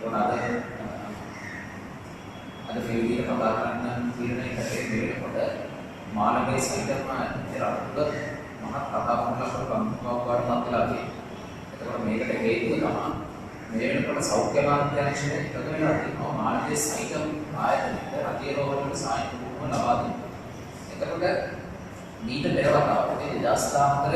ada video kebakaran film yang video pada malam ini saya cerita juga mahat kata pembuat mati lagi itu kalau mereka itu sama mereka pada saukyaman tension itu kan malam ini saya ayat itu hati rohani saya pun lawat itu pada meter berapa tahu ini dasar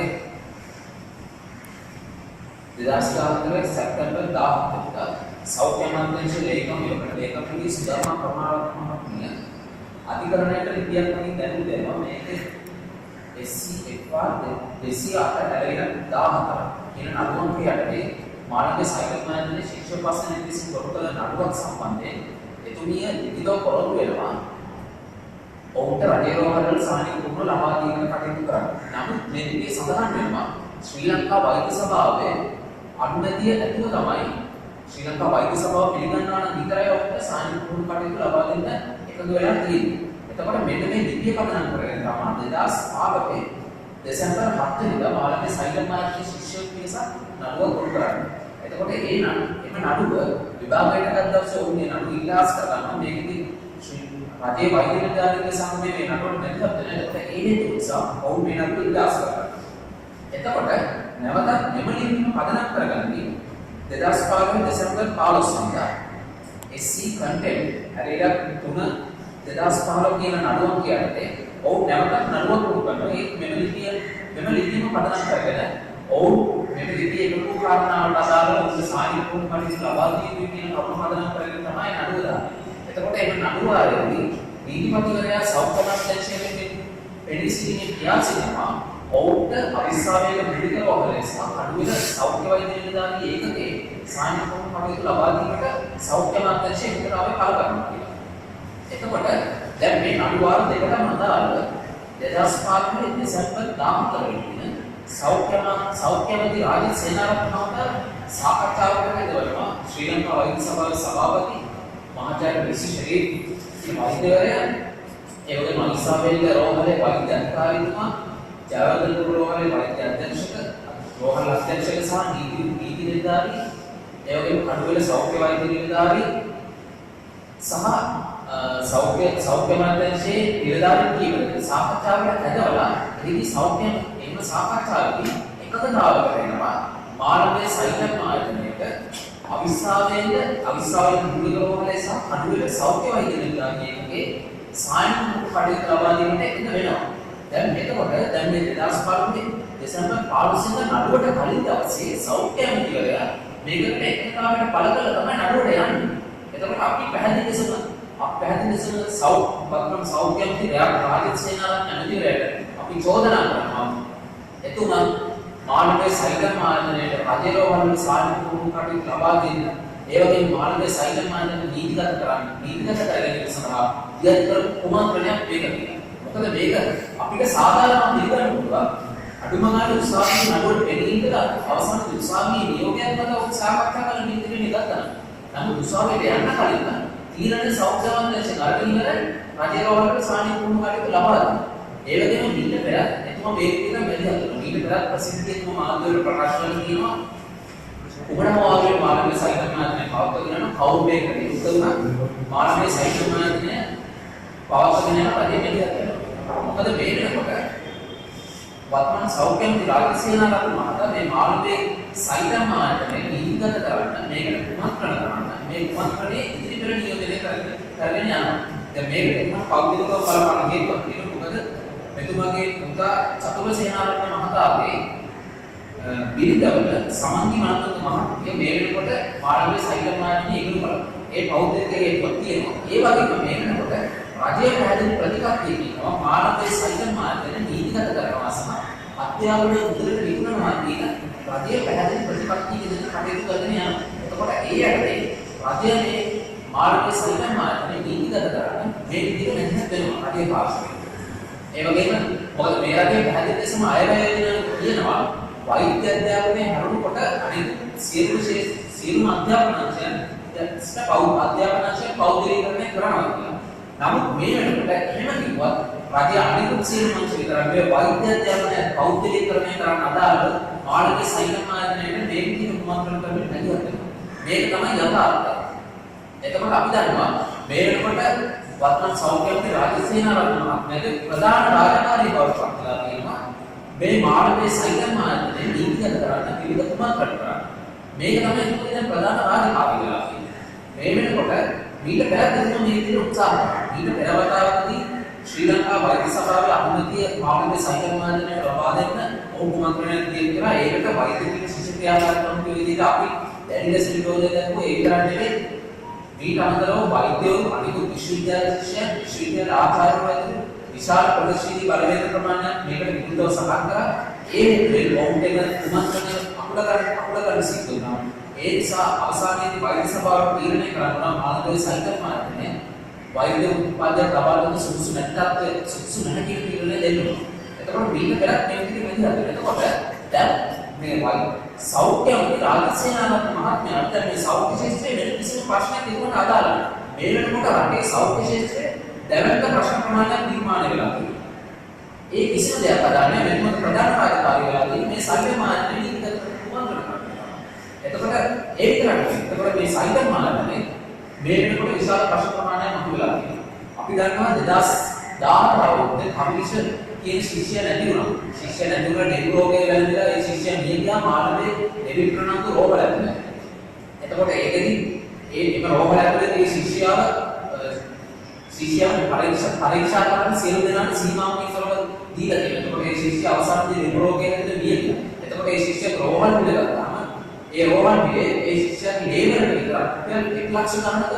September 10 Saukyaman tension lekam ini sudah permanen अधिकरण के लिए अपनी दैनिक देवा में एक SC आता है दाहतर इन अनुभव के अटके मानव के साइकिल में ने शिक्षक पास ने किसी प्रोटोकॉल नाटक संबंध है तो ये इतो करो वेलवा औटर अडेरोहरल सानी कुम्रो लवादी का कटिंग कर नाम मेरे के साधारण वेलवा श्रीलंका वायु सभा आवे अनुमति अतुव तमाई श्रीलंका वायु सभा පිළිගන්නා නම් විතරයි ඔක්කොම සායන කුණු කටයුතු ලබා දෙන්න එකතු වෙලා තියෙන්නේ. එතකොට මෙන්න මේ ලිපිය පදනම් කරගෙන තමයි 2015 දෙසැම්බර් 7 වෙනිදා මාළඹේ සයිලම් මාර්ගයේ ශිෂ්‍යයෙක් පිරිසක් නඩුවක් කොටු කරන්නේ. එතකොට එම නඩුව විභාගයට ගත් දවසේ ඔවුන්ගේ නඩුව ඉල්ලාස් කරගන්නවා. මේකෙදි රජයේ වෛද්‍ය විද්‍යාලයේ සංගමයේ මේ නඩුවට මැදිහත් වෙන. එතකොට ඒ හේතු නිසා ඔවුන් මේ නඩුව ඉල්ලාස් කරගන්නවා. එතකොට නැවතත් මෙම ලිපිය පදනම් කරගන්නේ 2015 දෙසැම්බර් 15 වෙනිදා SC content හරියට 3 2015 කියන නඩුවක් කියන්නේ ඔවුන් නැවතත් නඩුවක් උරු කරනවා. ඒ මෙම ලිපියම පදනම් කරගෙන ඔවුන් මෙම ලිපියේ එකතු කාරණාවට අදාළව ඔවුන්ගේ සාහිත්‍ය කටයුතු ලබා දී යුතු කියන කරුණු පදනම් කරගෙන තමයි නඩුව දාන්නේ. එතකොට මේ නඩුව ආරෙදී නීතිපතිවරයා සෞඛ්‍යමත් දැක්ෂණයෙන් පෙඩිසිටිනේ කියා සිටිනවා ඔවුන්ට අවිස්සාවේක මෙඩිකල් ඔපරේෂන් අඩුවෙන සෞඛ්‍ය වෛද්‍ය නිලධාරී ඒකකේ සාමාන්‍ය කටයුතු ලබා දීමට සෞඛ්‍ය මාර්ගදර්ශක විතරාවේ කල කරනවා කියලා. එතකොට දැන් මේ නඩුවාර දෙකටම අදාළව 2015 දෙසැම්බර් 14 වෙනිදා සෞඛ්‍යමන්ත්‍රී රාජිත් සේනාරත්න මහතා සාකච්ඡාවකට යොදවනවා ශ්‍රී ලංකා වෛද්‍ය සභාවේ සභාපති මහාචාර්ය විශේෂ වෛද්‍යවරයා ඒ වගේම අවිස්සාවේක රෝහලේ වෛද්‍ය අධිකාරීතුමා ජයවර්ධන පුරවරේ වෛද්‍ය අධ්‍යක්ෂක රෝහල අධ්‍යක්ෂක සහ නීති නිලධාරී ඒ වගේම කඩුවෙල සෞඛ්‍ය වෛද්‍ය නිලධාරී සහ සෞඛ්‍ය මාර්ගදර්ශකයේ නිලධාරීන් කීපදෙනෙක් සාකච්ඡාවකට ඇදවලා ඉතින් සෞඛ්‍ය එන්න සාකච්ඡාවේදී එකකතාවකට එනවා මාළඹේ සයිලම් ආයතනයේට අවිස්සාවේක මුලික රෝහලේ සහ කඩුවෙල සෞඛ්‍ය වෛද්‍ය නිලධාරීන්ගේ සායන කටයුතු ලබා දීමට එකතු වෙනවා. දැන් එතකොට දැන් මේ 2015 දෙසැම්බර් 15 වෙනිදා නඩුවට කලින් දවසේ සෞඛ්‍ය අමාත්‍යවරයා මේකට එකතාවකට පළ කළා තමයි නඩුවට යන්නේ. එතකොට අපි පැහැදිලි ලෙසම සෞඛ්‍ය අමාත්‍ය රාජිත් සේනාරත්න අමාත්‍යවරයාට අපි චෝදනා කරනවා එතුමා මාළඹේ සයිලම් ආයතනයේ රජරෝහල් සාධන කටයුතු ලබා දෙන්න ඒ වගේම මාළඹේ සයිලම් ආයතන නීතිගත කරගැනීම සඳහා ඉදිරිපත් කුමන්ත්‍රණයක් වේගකින් මොකද මේක අපිට සාධාරණව පිළිගන්න පුළුවන් අඩුම ගානේ උසාවියේ නඩුවට එන්නේ ඉඳලා අවසාන උසාවියේ නියෝගයක් මත සාකච්ඡා කරන නීතිකරණය ගත්තා. නමුත් උසාවියට යන්න කලින් තීරණ සෞඛ්‍යවත් දැක්ෂ කාර්යනිලර රජරෝහලට සාමාන්‍ය කුණු කටයුතු ලබා දෙනවා. ඒ වගේම මීට පෙර එතුමා මේ විදිහට මෙලිහත් කරනවා. මීට පෙර ප්‍රසිද්ධියේම මාධ්‍යවල ප්‍රකාශ කරන කියනවා උගණම වාගේ මාළඹේ සයිලම් ආයතනය පවත්වාගෙන යන කවුරු මේකට උත්තරුණා මාළඹේ සයිලම් ආයතනය පවත්වාගෙන යන රජයේ මෙලිහත් කරනවා. මොකද මේ වෙනකොට වත්මන් සෞඛ්‍ය අමාත්‍ය රාජිත් සේනාරත්න මහතා මේ මාළඹේ සයිලම් ආයතනය නීතිගත කරන්න මේකට කුමන්ත්‍රණ කරන්න මේ කුමන්ත්‍රණයේ ඉදිරිපෙළ නියෝජනය කරගෙන යනවා. දැන් මේකට මම පෞද්ගලිකව බලපාන හේතුවක් තියෙනවා. මොකද මෙතුමාගේ පුතා චතුර සේනාරත්න මහතාගේ බිරිඳවල සමන්ති මහත්මයා මහත්මිය මේ වෙනකොට මාළඹේ සයිලම් ආයතනයේ ඉගුරු කරනවා. ඒ පෞද්ගලික හේතුවක් තියෙනවා. ඒ වගේම මේ වෙනකොට රජයේ පැහැදිලි ප්‍රතිපත්තිය කියනවා මාළඹේ සයිලම් ආයතනය නීතිගත කරනවා සහ අධ්‍යාපනයේ උදේට විකුණනවා කියන රජයේ පැහැදිලි ප්‍රතිපත්තිය ඉදිරියට කටයුතු කරගෙන යනවා. එතකොට ඒ යටතේ රජයේ මාළඹේ සයිලම් ආයතනය නීතිගත කරන්නේ මේ විදිහට නැතිව වෙනවා රජයේ පාර්ශවයෙන්. ඒ වගේම මොකද මේ රටේ පැහැදිලි ලෙසම අයවැය යෝජනා කියනවා වෛද්‍ය අධ්‍යාපනයේ හරුකොට අනිත් සියලුම අධ්‍යාපනංශයන් අධ්‍යාපනංශයන් පෞද්ගලීකරණය කරනවා කියලා. නමුත් මේ වෙනකොට එහෙම කිව්වත් රජය අනිකුත් සියලුම අංශ විතරක් මේ වෛද්‍ය අධ්‍යාපනය පෞද්ගලීකරණය කරන්න අදාළ මාළඹේ සයිලම් ආයතනයේ මේ විදිහට කුමන්ත්‍රණ කරමින් නැගිටිනවා. මේක තමයි යථාර්ථය. එතකොට අපි දන්නවා මේ වෙනකොට වත්මන් සෞඛ්‍යමන්ත්‍රී රාජසේනාරත්න මහත්මයාගේ ප්‍රධාන රාජකාරී බවට පත් වෙලා තියෙනවා මේ මානවයේ සයිකල් මාර්ගයේ නීතිගත කරන්න පිළිගතුමක් කරනවා. මේක තමයි ඉතින් දැන් ප්‍රධාන රාජකාරී වෙලා තියෙන්නේ. මේ වෙනකොට මීට පෙර දෙන්න මේ විදිහට උත්සාහ කරනවා. ඊට පෙර වතාවකදී ශ්‍රී ලංකා වෛද්‍ය සභාවේ අනුමැතිය මානවයේ සයිකල් මාර්ගයට ලබා දෙන්න ඔවුන් කුමන්ත්‍රණයක් දීලා කියලා ඒකට වෛද්‍ය ශිෂ්‍ය ක්‍රියාකාරකම් විදිහට අපි දැඩි ලෙස විරෝධය දක්වුවා. ඒ විතරක් නෙවෙයි ඊට අමතරව වෛද්‍යවරු අනිකුත් විශ්වවිද්‍යාල ශිෂ්‍යයන් විශ්වවිද්‍යාල ආචාර්යවරු විශාල ප්‍රදේශීය බලවේග ප්‍රමාණයක් මේකට විරුද්ධව සහන් කරා. ඒ හේතුවෙන් ඔවුන්ට කුමන්ත්‍රණය අකුල කරන්න සිද්ධ වුණා. ඒ නිසා අවසානයේදී වෛද්‍ය සභාව තීරණය කරනවා මානවයේ සයිකල් මාර්ගය වෛද්‍ය උත්පාදක ලබාගන්න සුදුසු නැත්නම් සුදුසු නැහැ කියන තීරණය දෙන්නවා. එතකොට මේක පෙරත් මේ විදිහට මෙහෙම එතකොට දැන් මේ වෛද්‍ය සෞඛ්‍යමන්ත්‍රී රාජසේනාරත්න මහත්මයාට මේ සෞඛ්‍ය ශාස්ත්‍රයේ වෙන කිසිම ප්‍රශ්නයක් තිබුණා අදාළ නැහැ. මේ වෙනකොට රටේ සෞඛ්‍ය ශාස්ත්‍රයේ දැවැන්ත ප්‍රශ්න ප්‍රමාණයක් නිර්මාණය වෙලා තියෙනවා. ඒ කිසිම දෙයක් අදාළ නැහැ. මෙන්න ප්‍රධාන රාජකාරී වෙලා තියෙන්නේ මේ සයිකල් මාර්ගයේ නීතිගත කුමන්ත්‍රණ කරනවා. එතකොට ඒ විතරක් නෙවෙයි. එතකොට මේ සයිකල් මාර්ගයේ මේ වෙනකොට විශාල ප්‍රශ්න ප්‍රමාණයක් මතුවලා තියෙනවා. අපි දන්නවා 2010 අවුරුද්දේ කමිෂ කියන ශිෂ්‍ය නැති වුණා. ශිෂ්‍ය නැති වුණා ඩෙන්ගු රෝගය වැළඳලා ඒ ශිෂ්‍ය මිය ගියා මානවයේ ඩෙවිඩ් ප්‍රනාන්දු රෝග ලැබුණා. එතකොට ඒකෙදි එම රෝග ලැබුණේ ඒ ශිෂ්‍යයාව පරීක්ෂා කරන සියලු දෙනාට සීමාවකින් කරලා දීලා තියෙනවා. එතකොට ඒ ශිෂ්‍ය අවසානයේදී ඩෙන්ගු රෝගයෙන් මිය ගියා. එතකොට ඒ ශිෂ්‍ය රෝහල් පිළිගත්තාම ඒ රෝහල් පිළේ ඒ ශිෂ්‍යයාගේ ලේවර් විතර 1 ලක්ෂ ගණනක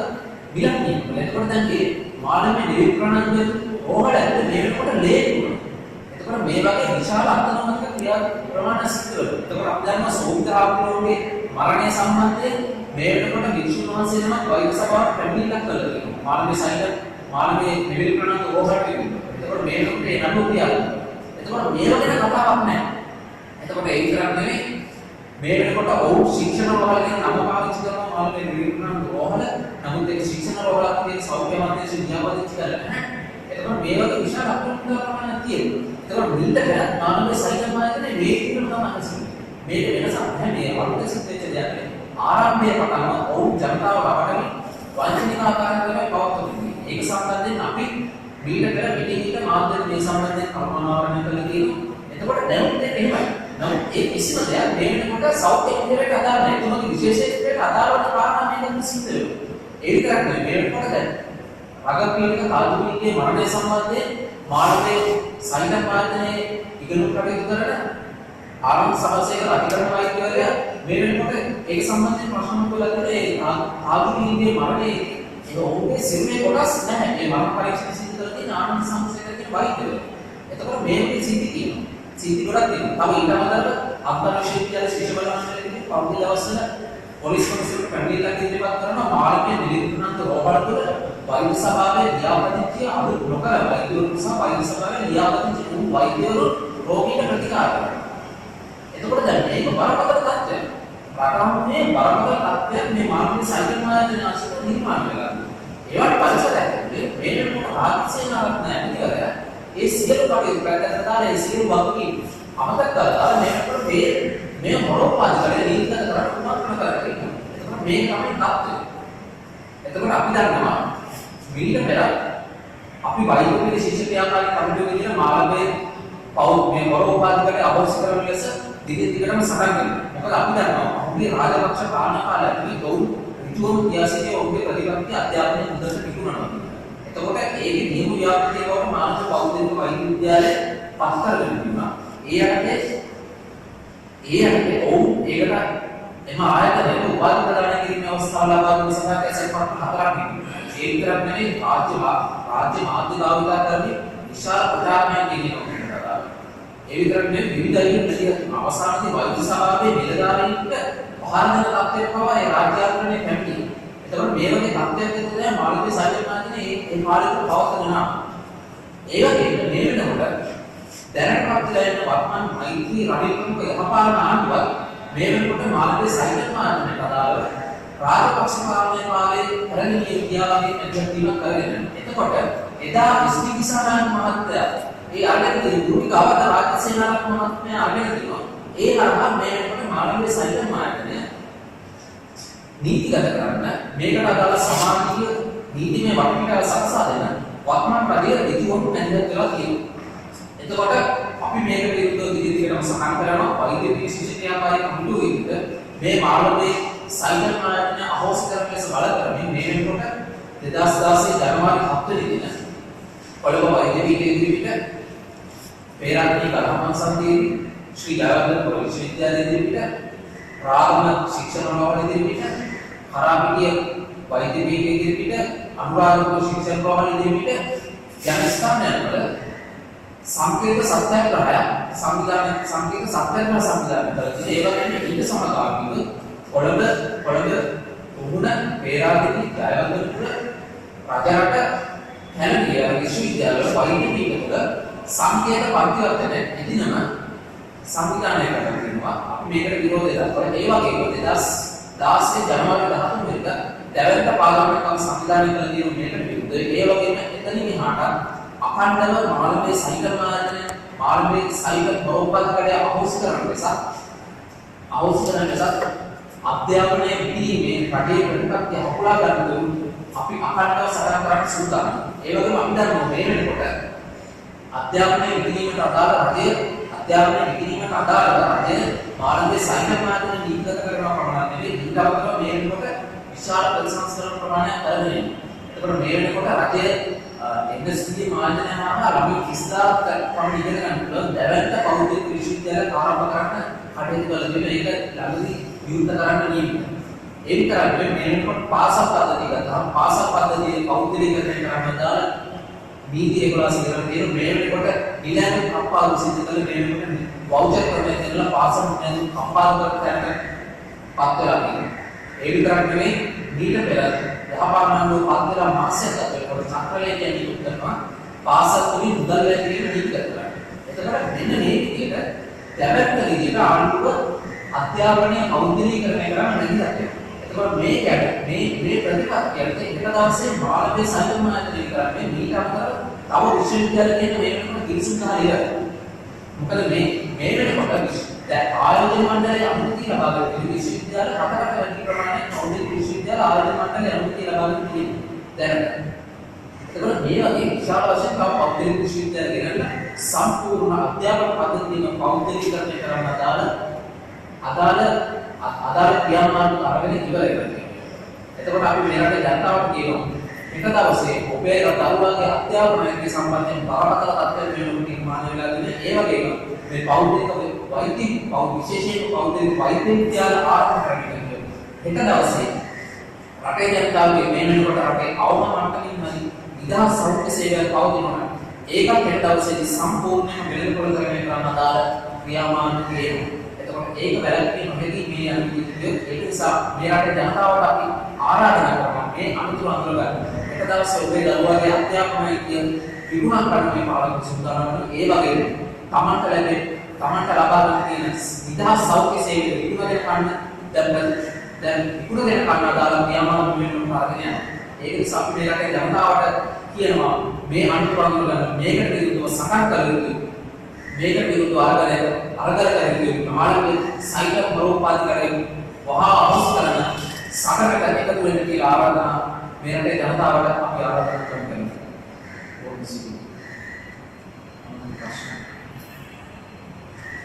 බිලක් නියමයි. එතකොට දැන් මේ මානවයේ ඩෙවිඩ් ප්‍රනාන්දු රෝහල් ඇතුලේ මේ වෙනකොට ලේ මේ වගේ විශාල අත්දැකීමක් ක්‍රියා ප්‍රමාණ සිද්ධ වෙනවා. එතකොට අපි දන්නවා සෞඛ්‍යාභිමුඛයේ මරණය සම්බන්ධයෙන් මේ වෙනකොට වික්ෂුන් වහන්සේ නමක් වෛද්‍ය සභාවක් පැමිණිල්ලක් කළා තියෙනවා. මානවයේ සයිකල් මානවයේ නිවිල් ප්‍රණාන්දු රෝහලට තියෙනවා. එතකොට මේ වෙනකොට ඒ නඩුව ක්‍රියා කරනවා. එතකොට මේ වගේ කතාවක් නැහැ. එතකොට ඒ විතරක් නෙවෙයි මේ වෙනකොට ඔවුන් ශික්ෂණ රෝහල කියන නම පාවිච්චි කරනවා මානවයේ නිවිල් ප්‍රණාන්දු රෝහල. නමුත් ඒක ශික්ෂණ රෝහලක් කියන සෞඛ්‍ය මන්ත්‍රයේ නියමපදිච්ච කරලා නැහැ. එතකොට මේ වගේ විශාල අප්‍රමාණයක් තියෙනවා. එතකොට මිල්ට පෙර මානවයේ සයිකල් මාර්ගයේ මේ විදිහට තමයි සිද්ධ මේක වෙනසක් නැහැ. මේ අලුත සිද්ධ වෙච්ච දෙයක් නෙවෙයි. ආරම්භයේ පටන්ම ඔවුන් ජනතාව රවටමින් වංචනික ආකාරයෙන් තමයි පවත්වන්නේ. ඒක සම්බන්ධයෙන් අපි මිල්ට පෙර පිටිහිට මාධ්‍ය මේ සම්බන්ධයෙන් කල්පනාවරණය කළා කියනවා. එතකොට දැනුත් ඒක එහෙමයි. නමුත් ඒ කිසිම දෙයක් මේ වෙනකොට සෞඛ්‍ය ඉන්දියාවට අදාළ නැහැ. ඒකමගේ විශේෂයෙන්ට අදාළ වන කාරණා මේක සිද්ධ වෙනවා. ඒ විතරක් නෙවෙයි මේ වෙනකොට දැන් රගපීඩක කාදුමිකේ මරණය සම්බන්ධයෙන් මානවයේ සයිකල් මාර්ගයේ ඉගෙනුම් කටයුතු කරන ආරම්භ සමාජයක අධිකරණ වෛද්‍යවරයා මේ වෙනකොට ඒක සම්බන්ධයෙන් ප්‍රශ්න මුලකදී ඒ කාදුමිකේ මරණයේ ඒ ඔවුන්ගේ සිරුරේ කොටස් නැහැ. මේ මරණ පරීක්ෂණ සිදු කරලා තියෙන ආරම්භ සමාජයක වෛද්‍යවරයා. එතකොට මේකේ සිද්ධි තියෙනවා. සිද්ධි ගොඩක් තියෙනවා. තව ඊට අමතරව අත්දැක විශ්වවිද්‍යාල ශිෂ්‍ය බලවන්තලදී පෞද්ගලික දවස්වල පොලිස් කොමිසමට පැමිණිල්ලක් ඉදිරිපත් කරනවා මාර්ගයේ නිරීක්ෂණන්ත රෝහල තුළ වෛද්‍ය සභාවේ ලියාපදිංචිය අඩු නොකර වෛද්‍යවරු නිසා වෛද්‍ය සභාවේ ලියාපදිංචි වූ වෛද්‍යවරු රෝගීන්ට ප්‍රතිකාර කරනවා. එතකොට දැන් මේක බරපතල තත්ත්වයක්. රටාවේ බරපතල තත්ත්වයක් මේ මානසික සයිකල් මාර්ගයේ ආශ්‍රිත නිර්මාණය වෙලා තියෙනවා. ඒවට පරිසරයක් මේ වෙනකොට ආර්ථිකසේනාවක් නැහැ නේද? ඒ සියලු කටයුතු කරලා දාලා ඒ සියලු වගකීම් අමතක කරලා මේකට මේ මොනෝපාදිකලේ නීතිගත කරන්න උත්සාහ කරලා ඉන්නවා. එතකොට මේ තමයි තත්ත්වය. එතකොට අපි දන්නවා මීට පෙර අපි වෛද්‍ය ශිෂ්‍ය ක්‍රියාකාරී කමිටුව විදිහට මාර්ගයේ මේ මොනෝපාදිකලේ අවශ්‍ය කරන ලෙස දිගටම සටහන් කරනවා. මොකද අපි දන්නවා ඔහුගේ රාජපක්ෂ පාලන කාලයේදී ඔවුන් ඍජුවම කියාසිතේ ඔහුගේ ප්‍රතිපත්ති අධ්‍යාපනය මුදලට පිටුනනවා. එතකොට ඒකේ නියම ව්‍යාපෘතිය වගේ මානසික පෞද්ගලික වෛද්‍ය විද්‍යාලයේ පත් කරගෙන තිබුණා. ඒ අරගෙන ඔවුන් ඒකට එම ආයතනයේ උපාධි ප්‍රදානය කිරීමේ අවස්ථාව ලබා දුන්න සඳහා කැසට් පත් හතරක් තිබුණා. ඒ විතරක් නෙවෙයි රාජ්‍ය මාධ්‍ය භාවිතා කරමින් විශාල ප්‍රචාරණයක් ගෙනියනවා. ඒ විතරක් නෙවෙයි විවිධ ඉන්ද්‍රිය අවසානයේ වෛද්‍ය සභාවේ නිලධාරීන්ට පහර දෙන තත්ත්වයක් පවා ඒ රාජ්‍ය ආයතනයේ පැමිණි. එතකොට මේ වගේ තත්ත්වයක් තමයි මානසික සාහිත්‍ය මාධ්‍යනේ ඒ කාලෙක පවත්වගෙන ආවා. ඒ වගේම මේ වෙනකොට දැනටපත් වෙලා ඉන්න වර්තමාන මෛත්‍රී රනිල් ප්‍රමුඛ යහපාලන ආණ්ඩුවත් මේ වෙනකොට මානසික සාහිත්‍ය මාධ්‍යයට අදාළ රාජපක්ෂ පාලනය කාලේ කරණීය විද්‍යාවගේ අධ්‍යයනයක් කරගෙන එතකොට එදා විශ්වවිද්‍යාල මහත්තයා ඒ අරගෙන දුරිකවද රාජසේනාරත්න මහත්මයා අරගෙන තිබුණා. ඒ හරහා මේ වෙනකොට මානසික සාහිත්‍ය මාධ්‍යය නීතිගත කරන්න මේකට අදාළ සමාජීය නීතිමය වටපිටාව සකසා දෙන්න වත්මන් රජය ඍජුවම නැන්දට වෙලා තියෙනවා. එතකොට අපි මේකට විරුද්ධව දිගටම සහන් කරනවා වෛද්‍ය විශේෂඥාකාරී කමිටුව විදිහට මේ මාළඹේ සයිබර් මාර්ගන අහෝස් කරන ලෙස බල කරමින් මේ වෙනකොට 2016 ජනවාරි 7 වෙනි දින කොළඹ වෛද්‍ය විද්‍යාලයේ පේරාදෙණිය කර්මස්ථාන සමිතියේ ශ්‍රී ජයවර්ධන විශ්වවිද්‍යාලයේ ඉදිරිපිට ප්‍රාථමික ශික්ෂණ ප්‍රවාහන ඉදිරිපිට කරාපිටිය වෛද්‍ය විද්‍යාලයේ ඉදිරිපිට අනුරාධපුර ශික්ෂණ ප්‍රවාහන ඉදිරිපිට යන ස්ථානවල සංකේත සත්‍යග්‍රහය සංකේත සත්‍යග්‍රහ සංවිධානය කරගෙන ඒ වගේම ඊට සමගාමීව කොළඹ උගුණ පේරාදෙණිය ජයවර්ධනපුර රජරට හැලගිය විශ්වවිද්‍යාලවල වෛද්‍ය විද්‍යාලවල සංකේත පරිවර්තන එදිනම සංවිධානය කරලා තියෙනවා. අපි මේකට විරෝධය දක්වලා ඒ වගේම 2016 ජනවාරි 13 වෙනිදා දැවැන්ත පාර්ලිමේන්තු සංවිධානය කළ දින මේකට විරුද්ධව ඒ වගේම එතනින් එහාට අඛණ්ඩව මාළඹේ සයිබර් මාර්ගන මාළඹේ සයිබර් බහුපතකඩ අහෝස් කරන ලෙස අධ්‍යාපනයේ පිළිමේ රටේ ප්‍රතිපත්ති අකුලා ගන්න අපි අඛණ්ඩව සටන් කරන්න සූදානම්. ඒ වගේම අපි දන්නවා මේ වෙනකොට අධ්‍යාපනයේ විධිමට අදාළ රජය මාළඹේ සයිබර් මාර්ගන නීතිගත කරනවා පමණක් නෙවෙයි ඊට අමතරව මේ වෙනකොට විශාල ප්‍රතිසංස්කරණ ප්‍රමාණයක් කරගෙන යනවා. ඒකට මේ වෙනකොට රජය NSD මාර්ජනයම ළමයි 30000ක් පමණ ඉගෙන ගන්න පුළුවන් දැවැන්ත පෞද්ගලික විශ්වවිද්‍යාල ආරම්භ කරන්න කටයුතු කළ දෙන ඒක ළඟදී විවෘත කරන්න නියමිතයි. ඒ විතරක් නෙවෙයි මේ වෙනකොට පාසල් පද්ධතිය ගත්තාම පාසල් පද්ධතියේ පෞද්ගලිකකරණය කරන්න දාලා නීති 11 ඉගෙන තියෙන මේ වෙනකොට ඉලක්ක කම්පාදු සිදු කළ මේ වෙනකොට වවුචර් ක්‍රමයෙන් දෙන්න පාසල් නේද කම්පාදු කරන්න පත් වෙලා තියෙනවා. ඒ විතරක් නෙවෙයි ඊට පෙර දහපාරණු පත්වලා මාසයක් ගතකොට චක්‍රලයේ කියන්නේ කරනවා පාසල් වලින් මුදල් වැටීම නීති කරලා. එතකොට මෙන්න මේ විදිහට දැවැත්ත විදිහට ආණ්ඩුව අධ්‍යාපනය කෞද්දලීකරණය කරන්න නැගිටලා. එතකොට මේකට මේ ප්‍රතිපත්තියට එක දවසේ මාළඹේ සයිබර් මාර්ගනය කරන්නේ මීට අමතරව තව විශ්වවිද්‍යාලයක මේ වෙනකොට කිරිසුම් කාලේ මොකද මේ වෙනකොට දැන් ආයෝජන මණ්ඩලයේ අනුමැතිය ලබා ගන්න විශ්වවිද්‍යාල හතරකට වැඩි ප්‍රමාණයක් පෞද්ගලික විශ්වවිද්‍යාල ආයෝජන මණ්ඩලයේ අනුමැතිය ලබා ගන්න තියෙනවා දැනට. ඒකවල මේ වගේ විශාල වශයෙන් තව පෞද්ගලික විශ්වවිද්‍යාල ගෙනල්ලා සම්පූර්ණ අධ්‍යාපන පද්ධතියම පෞද්ගලිකීකරණය කරන්න අදාළ ක්‍රියාමාර්ග අරගෙන ඉවර වෙනවා. එතකොට අපි මේ රටේ ජනතාවට කියනවා එක දවසේ ඔබේ දරුවාගේ අධ්‍යාපනයේ සම්බන්ධයෙන් බරපතල තත්ත්වයක් වෙනුවට නිර්මාණය වෙලා තියෙන ඒ වගේම මේ පෞද්ගලික විශේෂයෙන් පෞද්ගලික වෛද්‍ය විද්‍යාල ආරම්භ කරගෙන එක දවසේ රටේ ජනතාවගේ මේ වෙනකොට රටේ අවම මට්ටමින් නිදහස් සෞඛ්‍ය සේවය පවතිනවා. ඒකත් හෙට දවසේදී සම්පූර්ණයෙන්ම වෙළඳපොළ කරගෙන කරන අදාළ ක්‍රියාමාර්ග තියෙනවා. එතකොට ඒක වැළැක්වීම නොහැකි මේ අනිත්‍යය ඒ නිසා මේ රටේ ජනතාවට අපි ආරාධනා කරනවා මේ අනුතුරු අඳුරගන්න. එක දවසේ ඔබේ දරුවාගේ අධ්‍යාපනයේ කියන විගුණ කරන්නේ පාලක සුදානම් ඒ වගේම තමන්ට ලබා ගන්න තියෙන නිදහස් සෞඛ්‍ය සේවය විගුණ දැන් විගුණ දෙන කන්න අදාළ ක්‍රියාමාර්ග වෙනුම් පාදගෙන යනවා. ඒක නිසා අපි මේ රටේ ජනතාවට කියනවා මේ අනුතුරු අඳුරගන්න මේකට විරුද්ධව සටන් කළ යුතුයි. මේකට විරුද්ධව අරගල කරගෙන මාළඹේ සයිබර් බහුපාධිකරණය වහා අවශ්‍ය කරන සටනකට එකතු වෙන්න කියලා ආරාධනා මේ රටේ ජනතාවට අපි ආරාධනා කරනවා.